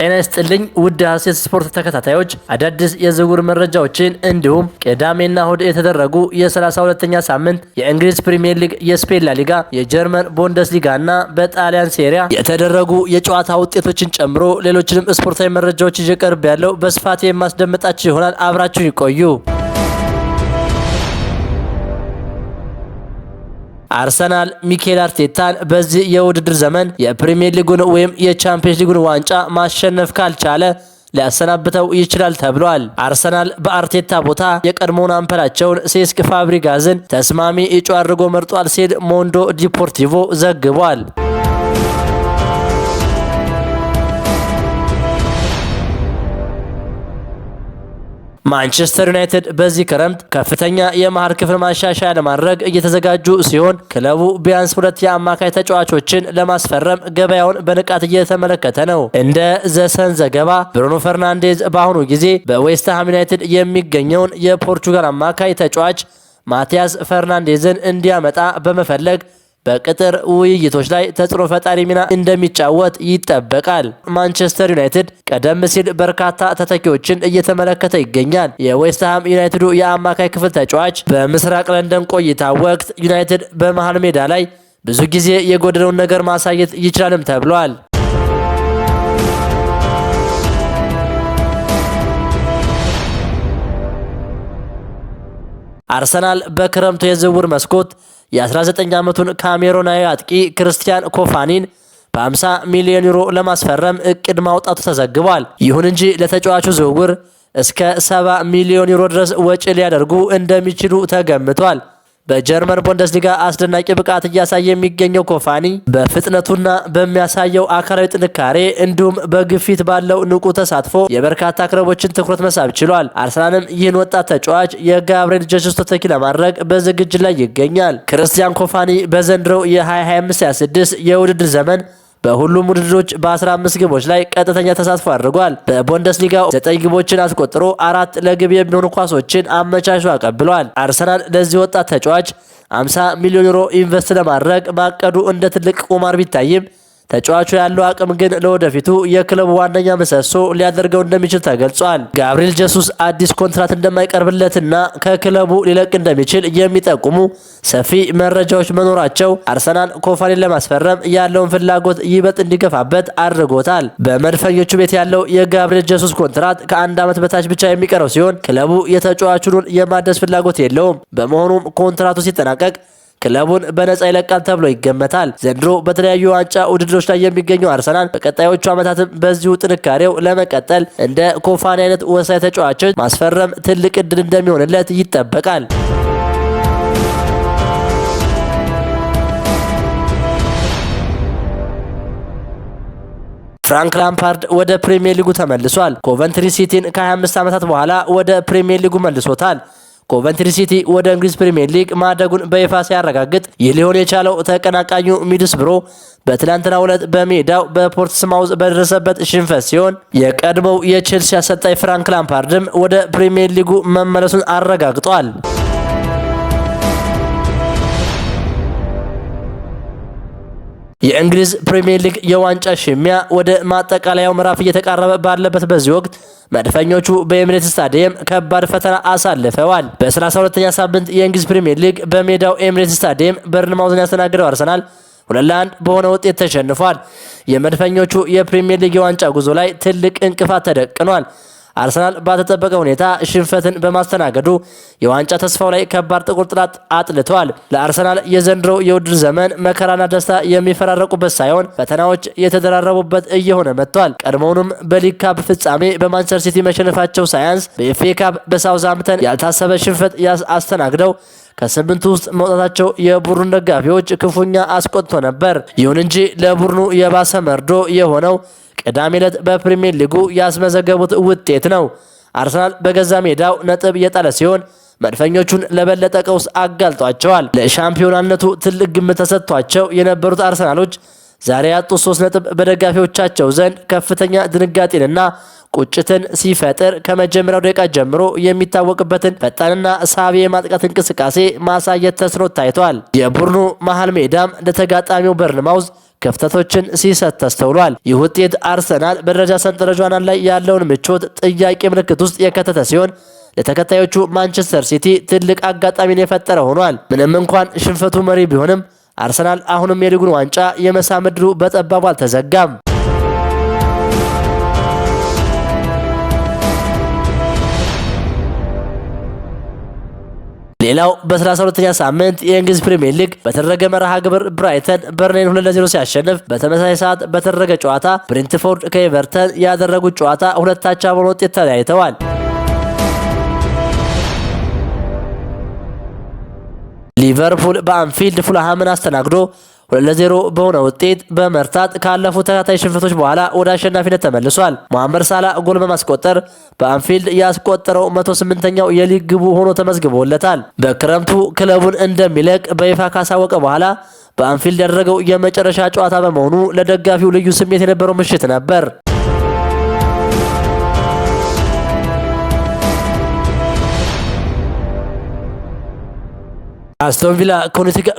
ጤና ይስጥልኝ ውድ ሀሴት ስፖርት ተከታታዮች አዳዲስ የዝውውር መረጃዎችን እንዲሁም ቅዳሜና እሁድ የተደረጉ የ32ኛ ሳምንት የእንግሊዝ ፕሪሚየር ሊግ፣ የስፔን ላ ሊጋ፣ የጀርመን ቡንደስሊጋ እና በጣሊያን ሴሪያ የተደረጉ የጨዋታ ውጤቶችን ጨምሮ ሌሎችንም ስፖርታዊ መረጃዎች ይዤ ቀርብ ያለው በስፋት የማስደምጣችሁ ይሆናል። አብራችሁ ይቆዩ። አርሰናል ሚኬል አርቴታን በዚህ የውድድር ዘመን የፕሪሚየር ሊጉን ወይም የቻምፒየንስ ሊጉን ዋንጫ ማሸነፍ ካልቻለ ሊያሰናብተው ይችላል ተብሏል። አርሰናል በአርቴታ ቦታ የቀድሞውን አምበላቸውን ሴስክ ፋብሪጋዝን ተስማሚ እጩ አድርጎ መርጧል ሲል ሞንዶ ዲፖርቲቮ ዘግቧል። ማንቸስተር ዩናይትድ በዚህ ክረምት ከፍተኛ የመሃል ክፍል ማሻሻያ ለማድረግ እየተዘጋጁ ሲሆን ክለቡ ቢያንስ 2 የአማካይ ተጫዋቾችን ለማስፈረም ገበያውን በንቃት እየተመለከተ ነው። እንደ ዘሰን ዘገባ ብሩኖ ፈርናንዴዝ በአሁኑ ጊዜ በዌስትሃም ዩናይትድ የሚገኘውን የፖርቹጋል አማካይ ተጫዋች ማቲያስ ፈርናንዴዝን እንዲያመጣ በመፈለግ በቅጥር ውይይቶች ላይ ተጽዕኖ ፈጣሪ ሚና እንደሚጫወት ይጠበቃል። ማንቸስተር ዩናይትድ ቀደም ሲል በርካታ ተተኪዎችን እየተመለከተ ይገኛል። የዌስትሃም ዩናይትዱ የአማካይ ክፍል ተጫዋች በምስራቅ ለንደን ቆይታ ወቅት ዩናይትድ በመሃል ሜዳ ላይ ብዙ ጊዜ የጎደለውን ነገር ማሳየት ይችላልም ተብሏል። አርሰናል በክረምቱ የዝውውር መስኮት የ19 ዓመቱን ካሜሮናዊ አጥቂ ክርስቲያን ኮፋኒን በ50 ሚሊዮን ዩሮ ለማስፈረም እቅድ ማውጣቱ ተዘግቧል። ይሁን እንጂ ለተጫዋቹ ዝውውር እስከ 70 ሚሊዮን ዩሮ ድረስ ወጪ ሊያደርጉ እንደሚችሉ ተገምቷል። በጀርመን ቡንደስሊጋ አስደናቂ ብቃት እያሳየ የሚገኘው ኮፋኒ በፍጥነቱና በሚያሳየው አካላዊ ጥንካሬ እንዲሁም በግፊት ባለው ንቁ ተሳትፎ የበርካታ ክለቦችን ትኩረት መሳብ ችሏል። አርሰናልም ይህን ወጣት ተጫዋች የጋብሪኤል ጀሱስ ተተኪ ለማድረግ በዝግጅት ላይ ይገኛል። ክርስቲያን ኮፋኒ በዘንድሮው የ2025/26 የውድድር ዘመን በሁሉም ውድድሮች በ15 ግቦች ላይ ቀጥተኛ ተሳትፎ አድርጓል። በቡንደስሊጋው 9 ግቦችን አስቆጥሮ 4 ለግብ የሚሆኑ ኳሶችን አመቻችቶ አቀብሏል። አርሰናል ለዚህ ወጣት ተጫዋች 50 ሚሊዮን ዩሮ ኢንቨስት ለማድረግ ማቀዱ እንደ ትልቅ ቁማር ቢታይም ተጫዋቹ ያለው አቅም ግን ለወደፊቱ የክለቡ ዋነኛ ምሰሶ ሊያደርገው እንደሚችል ተገልጿል። ጋብሪኤል ጀሱስ አዲስ ኮንትራት እንደማይቀርብለትና ከክለቡ ሊለቅ እንደሚችል የሚጠቁሙ ሰፊ መረጃዎች መኖራቸው አርሰናል ኮፋኒን ለማስፈረም ያለውን ፍላጎት ይበልጥ እንዲገፋበት አድርጎታል። በመድፈኞቹ ቤት ያለው የጋብሪኤል ጀሱስ ኮንትራት ከ1 ዓመት በታች ብቻ የሚቀረው ሲሆን ክለቡ የተጫዋቹን የማደስ ፍላጎት የለውም። በመሆኑም ኮንትራቱ ሲጠናቀቅ ክለቡን በነጻ ይለቃል ተብሎ ይገመታል። ዘንድሮ በተለያዩ ዋንጫ ውድድሮች ላይ የሚገኘው አርሰናል በቀጣዮቹ ዓመታትም በዚሁ ጥንካሬው ለመቀጠል እንደ ኮፋኒ አይነት ወሳኝ ተጫዋቾች ማስፈረም ትልቅ እድል እንደሚሆንለት ይጠበቃል። ፍራንክ ላምፓርድ ወደ ፕሪሚየር ሊጉ ተመልሷል። ኮቨንትሪ ሲቲን ከ25 ዓመታት በኋላ ወደ ፕሪሚየር ሊጉ መልሶታል። ኮቨንትሪ ሲቲ ወደ እንግሊዝ ፕሪሚየር ሊግ ማደጉን በይፋ ሲያረጋግጥ ይህ ሊሆን የቻለው ተቀናቃኙ ሚድልስብሮ በትናንትናው ዕለት በሜዳው በፖርትስማውዝ በደረሰበት ሽንፈት ሲሆን የቀድሞው የቼልሲ አሰልጣኝ ፍራንክ ላምፓርድም ወደ ፕሪሚየር ሊጉ መመለሱን አረጋግጧል። የእንግሊዝ ፕሪሚየር ሊግ የዋንጫ ሽሚያ ወደ ማጠቃለያው ምዕራፍ እየተቃረበ ባለበት በዚህ ወቅት መድፈኞቹ በኤሚሬትስ ስታዲየም ከባድ ፈተና አሳልፈዋል። በ32ኛ ሳምንት የእንግሊዝ ፕሪሚየር ሊግ በሜዳው ኤሚሬትስ ስታዲየም በርንማውዝን ያስተናገደው አርሰናል 2-1 በሆነ ውጤት ተሸንፏል። የመድፈኞቹ የፕሪሚየር ሊግ የዋንጫ ጉዞ ላይ ትልቅ እንቅፋት ተደቅኗል። አርሰናል ባልተጠበቀ ሁኔታ ሽንፈትን በማስተናገዱ የዋንጫ ተስፋው ላይ ከባድ ጥቁር ጥላ አጥልቷል። ለአርሰናል የዘንድሮው የውድድር ዘመን መከራና ደስታ የሚፈራረቁበት ሳይሆን ፈተናዎች የተደራረቡበት እየሆነ መጥቷል። ቀድሞውንም በሊግ ካፕ ፍጻሜ በማንቸስተር ሲቲ መሸነፋቸው ሳያንስ በኤፍኤ ካፕ በሳውዝሃምፕተን ያልታሰበ ሽንፈት አስተናግደው ከ8 ውስጥ መውጣታቸው የቡድኑ ደጋፊዎች ክፉኛ አስቆጥቶ ነበር። ይሁን እንጂ ለቡድኑ የባሰ መርዶ የሆነው ቅዳሜ ዕለት በፕሪሚየር ሊጉ ያስመዘገቡት ውጤት ነው። አርሰናል በገዛ ሜዳው ነጥብ የጣለ ሲሆን መድፈኞቹን ለበለጠ ቀውስ አጋልጧቸዋል። ለሻምፒዮናነቱ ትልቅ ግምት ተሰጥቷቸው የነበሩት አርሰናሎች ዛሬ ያጡት 3 ነጥብ በደጋፊዎቻቸው ዘንድ ከፍተኛ ድንጋጤንና ቁጭትን ሲፈጥር ከመጀመሪያው ደቂቃ ጀምሮ የሚታወቅበትን ፈጣንና ሳቢ የማጥቃት እንቅስቃሴ ማሳየት ተስኖት ታይቷል። የቡድኑ መሃል ሜዳም ለተጋጣሚው በርንማውዝ ክፍተቶችን ሲሰጥ ተስተውሏል። ይህ ውጤት አርሰናል በደረጃ ሰንጠረዡ አናት ላይ ያለውን ምቾት ጥያቄ ምልክት ውስጥ የከተተ ሲሆን ለተከታዮቹ ማንቸስተር ሲቲ ትልቅ አጋጣሚን የፈጠረ ሆኗል። ምንም እንኳን ሽንፈቱ መሪ ቢሆንም አርሰናል አሁንም የሊጉን ዋንጫ የመሳም ዕድሉ በጠባቡ አልተዘጋም። ሌላው በ32ኛ ሳምንት የእንግሊዝ ፕሪሚየር ሊግ በተደረገ መርሃ ግብር ብራይተን በርንሌይን 2-0 ሲያሸንፍ በተመሳሳይ ሰዓት በተደረገ ጨዋታ ብሬንትፎርድ ከኤቨርተን ያደረጉት ጨዋታ 2-2 በሆነ ውጤት ተለያይተዋል። ሊቨርፑል በአንፊልድ ፉልሃምን አስተናግዶ 2-0 በሆነ ውጤት በመርታት ካለፉት ተከታታይ ሽንፈቶች በኋላ ወደ አሸናፊነት ተመልሷል። መሐመድ ሳላ ጎል በማስቆጠር በአንፊልድ ያስቆጠረው 108ኛው የሊግ ግቡ ሆኖ ተመዝግቦለታል። በክረምቱ ክለቡን እንደሚለቅ በይፋ ካሳወቀ በኋላ በአንፊልድ ያደረገው የመጨረሻ ጨዋታ በመሆኑ ለደጋፊው ልዩ ስሜት የነበረው ምሽት ነበር። አስቶን ቪላ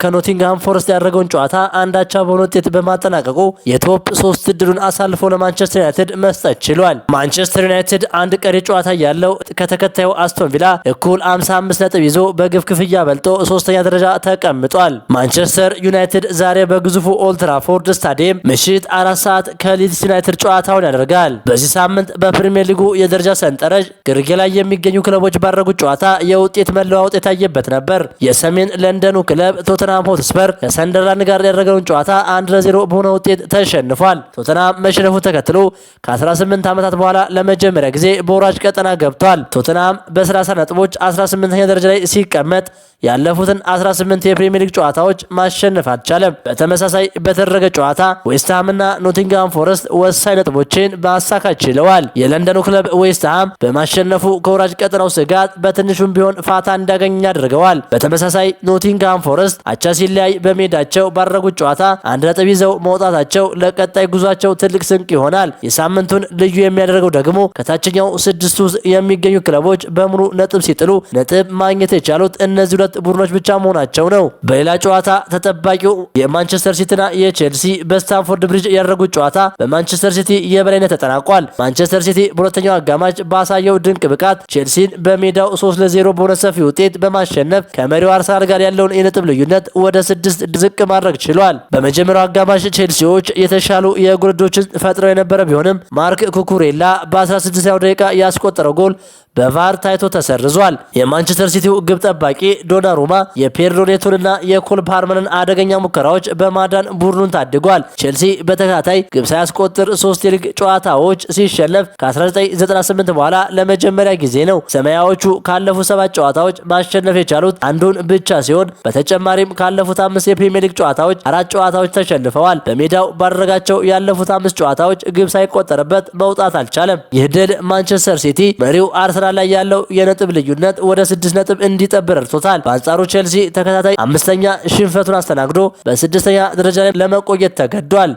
ከኖቲንግሃም ፎረስት ያደረገውን ጨዋታ 1-1 በሆነ ውጤት በማጠናቀቁ የቶፕ 3 እድሉን አሳልፎ ለማንቸስተር ዩናይትድ መስጠት ችሏል። ማንቸስተር ዩናይትድ አንድ ቀሪ ጨዋታ ያለው ከተከታዩ አስቶን ቪላ እኩል 55 ነጥብ ይዞ በግብ ክፍያ በልጦ 3ኛ ደረጃ ተቀምጧል። ማንቸስተር ዩናይትድ ዛሬ በግዙፉ ኦልድ ትራፎርድ ስታዲየም ምሽት 4 ሰዓት ከሊድስ ዩናይትድ ጨዋታውን ያደርጋል። በዚህ ሳምንት በፕሪሚየር ሊጉ የደረጃ ሰንጠረዥ ግርጌ ላይ የሚገኙ ክለቦች ባደረጉት ጨዋታ የውጤት መለዋወጥ የታየበት ነበር። የሰሜን ለንደኑ ክለብ ቶተንሃም ሆትስፐር ከሰንደርላንድ ጋር ያደረገውን ጨዋታ 1-0 በሆነ ውጤት ተሸንፏል። ቶተንሃም መሸነፉ ተከትሎ ከ18 ዓመታት በኋላ ለመጀመሪያ ጊዜ በወራጅ ቀጠና ገብቷል። ቶተንሃም በ30 ነጥቦች 18ኛ ደረጃ ላይ ሲቀመጥ ያለፉትን 18 የፕሪሚየር ሊግ ጨዋታዎች ማሸነፍ አልቻለም። በተመሳሳይ በተደረገ ጨዋታ ዌስትሃምና ኖቲንግሃም ፎረስት ወሳኝ ነጥቦችን ማሳካት ችለዋል። የለንደኑ ክለብ ዌስትሃም በማሸነፉ ከወራጅ ቀጠናው ስጋት በትንሹም ቢሆን ፋታ እንዳገኝ አድርገዋል። በተመሳሳይ ኖቲንግሃም ፎረስት አቻ ሲለያይ በሜዳቸው ባደረጉት ጨዋታ 1 ነጥብ ይዘው መውጣታቸው ለቀጣይ ጉዟቸው ትልቅ ስንቅ ይሆናል። የሳምንቱን ልዩ የሚያደርገው ደግሞ ከታችኛው 6 ውስጥ የሚገኙ ክለቦች በሙሉ ነጥብ ሲጥሉ ነጥብ ማግኘት የቻሉት እነዚህ ሁለት ቡድኖች ብቻ መሆናቸው ነው። በሌላ ጨዋታ ተጠባቂው የማንቸስተር ሲቲና የቼልሲ በስታንፎርድ ብሪጅ ያደረጉት ጨዋታ በማንቸስተር ሲቲ የበላይነት ተጠናቋል። ማንቸስተር ሲቲ በሁለተኛው አጋማሽ ባሳየው ድንቅ ብቃት ቼልሲን በሜዳው 3-0 በሆነ ሰፊ ውጤት በማሸነፍ ከመሪው አርሰናል ጋር ያለውን የነጥብ ልዩነት ወደ 6 ዝቅ ማድረግ ችሏል። በመጀመሪያው አጋማሽ ቼልሲዎች የተሻሉ የጎል ዕድሎችን ፈጥረው የነበረ ቢሆንም ማርክ ኩኩሬላ በ16ኛው ደቂቃ ያስቆጠረው ጎል በቫር ታይቶ ተሰርዟል። የማንቸስተር ሲቲው ግብ ጠባቂ ዶናሩማ የፔድሮ ኔቶንና የኮል ፓልመርን አደገኛ ሙከራዎች በማዳን ቡድኑን ታድጓል። ቼልሲ በተከታታይ ግብ ሳያስቆጥር 3 የሊግ ጨዋታዎች ሲሸነፍ ከ1998 በኋላ ለመጀመሪያ ጊዜ ነው። ሰማያዎቹ ካለፉት 7 ጨዋታዎች ማሸነፍ የቻሉት አንዱን ብቻ ሲሆን በተጨማሪም ካለፉት 5 የፕሪሚየር ሊግ ጨዋታዎች 4 ጨዋታዎች ተሸንፈዋል። በሜዳው ባደረጋቸው ያለፉት 5 ጨዋታዎች ግብ ሳይቆጠርበት መውጣት አልቻለም። ይህ ድል ማንቸስተር ሲቲ መሪው አርሰናል ላይ ያለው የነጥብ ልዩነት ወደ 6 ነጥብ እንዲጠብ ረድቶታል። በአንጻሩ ቼልሲ ተከታታይ 5ኛ ሽንፈቱን አስተናግዶ በ6ኛ ደረጃ ላይ ለመቆየት ተገዷል።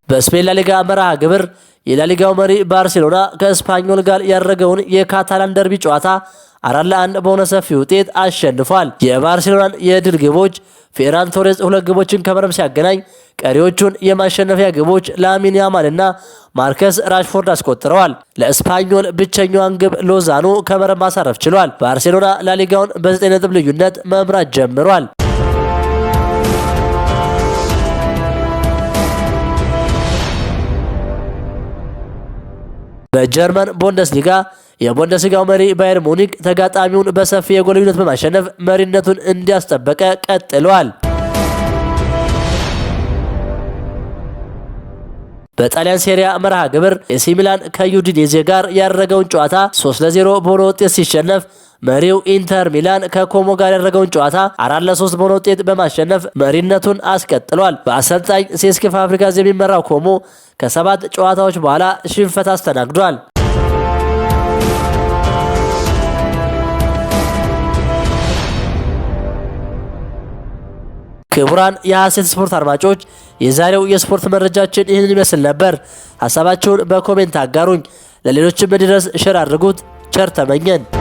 በስፔን ላሊጋ መርሃ ግብር የላሊጋው መሪ ባርሴሎና ከስፓኞል ጋር ያደረገውን የካታላን ደርቢ ጨዋታ 4-1 በሆነ ሰፊ ውጤት አሸንፏል። የባርሴሎናን የድል ግቦች ፌራን ቶሬዝ 2 ግቦችን ከመረብ ሲያገናኝ ቀሪዎቹን የማሸነፊያ ግቦች ላሚን ያማልና ማርከስ ራሽፎርድ አስቆጥረዋል። ለስፓኞል ብቸኛዋን ግብ ሎዛኖ ከመረብ ማሳረፍ ችሏል። ባርሴሎና ላሊጋውን በ9 ነጥብ ልዩነት መምራት ጀምሯል። በጀርመን ቡንደስሊጋ የቡንደስሊጋው መሪ ባየር ሙኒክ ተጋጣሚውን በሰፊ የጎል ልዩነት በማሸነፍ መሪነቱን እንዲያስጠበቀ ቀጥሏል። በጣሊያን ሴሪያ መርሃ ግብር ኤሲ ሚላን ከዩዲኔዜ ጋር ያደረገውን ጨዋታ 3-0 በሆነ ውጤት ሲሸነፍ መሪው ኢንተር ሚላን ከኮሞ ጋር ያደረገውን ጨዋታ 4-3 በሆነ ውጤት በማሸነፍ መሪነቱን አስቀጥሏል። በአሰልጣኝ ሴስክ ፋብሪጋስ የሚመራው ኮሞ ከ7 ጨዋታዎች በኋላ ሽንፈት አስተናግዷል። ክቡራን የሐሴት ስፖርት አድማጮች የዛሬው የስፖርት መረጃችን ይህንን ይመስል ነበር። ሐሳባችሁን በኮሜንት አጋሩኝ። ለሌሎችም እንዲደርስ ሼር አድርጉት። ቸር ተመኘን።